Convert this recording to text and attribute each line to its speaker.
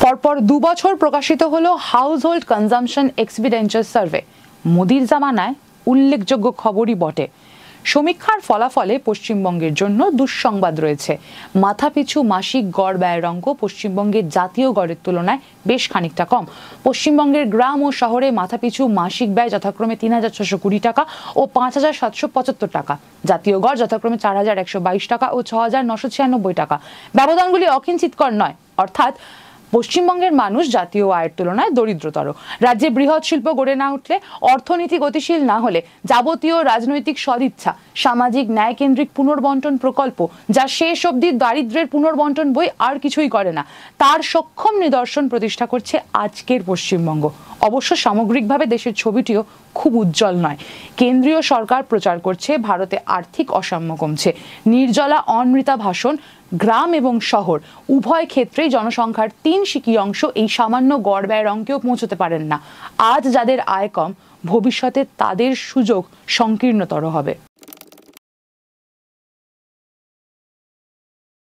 Speaker 1: পরপর 2 বছর প্রকাশিত হলো house hold consumption expenditure survey. মোদির জামানায় উল্লেখযোগ্য খবরই বটে। সমীক্ষার ফলাফলে পশ্চিমবঙ্গের জন্য দুঃসংবাদ রয়েছে। মাথাপিছু মাসিক গড় ব্যয়ের অঙ্ক পশ্চিমবঙ্গের জাতীয় গড়ের তুলনায় বেশ খানিকটা কম। পশ্চিমবঙ্গের গ্রাম ও শহরে মাথাপিছু মাসিক ব্যয় যথাক্রমে ৩,৬২০ টাকা ও ৫,৭৭৫ টাকা। জাতীয় গড় যথাক্রমে ৪,১২২ টাকা ও ৬,৯৯৬ টাকা। ব্যবধানগুলি অকিঞ্চিতকর নয়, অর্থাৎ পশ্চিমবঙ্গের মানুষ জাতীয় আয়ের তুলনায় দরিদ্রতর। রাজ্যে বৃহৎ শিল্প গড়ে না উঠলে, অর্থনীতি গতিশীল না হলে, যাবতীয় রাজনৈতিক সদিচ্ছা, সামাজিক ন্যায়কেন্দ্রিক পুনর্বন্টন প্রকল্প যা শেষ অবধি দারিদ্র্যের পুনর্বন্টন বই আর কিছুই করে না, তার সক্ষম নিদর্শন প্রতিষ্ঠা করছে আজকের পশ্চিমবঙ্গ। অবশ্য সামগ্রিকভাবে দেশের ছবিটিও খুব উজ্জ্বল নয়। কেন্দ্রীয় সরকার প্রচার করছে ভারতে আর্থিক অসাম্য কমছে। নির্জলা অমৃতা ভাষণ গ্রাম এবং শহর উভয় ক্ষেত্রেই জনসংখ্যার 3/4 এই সামান্য গড় ব্যয়ের অঙ্কেও পৌঁছতে পারেন না। আজ যাদের আয় কম, ভবিষ্যতে তাদের সুযোগ সংকীর্ণতর হবে।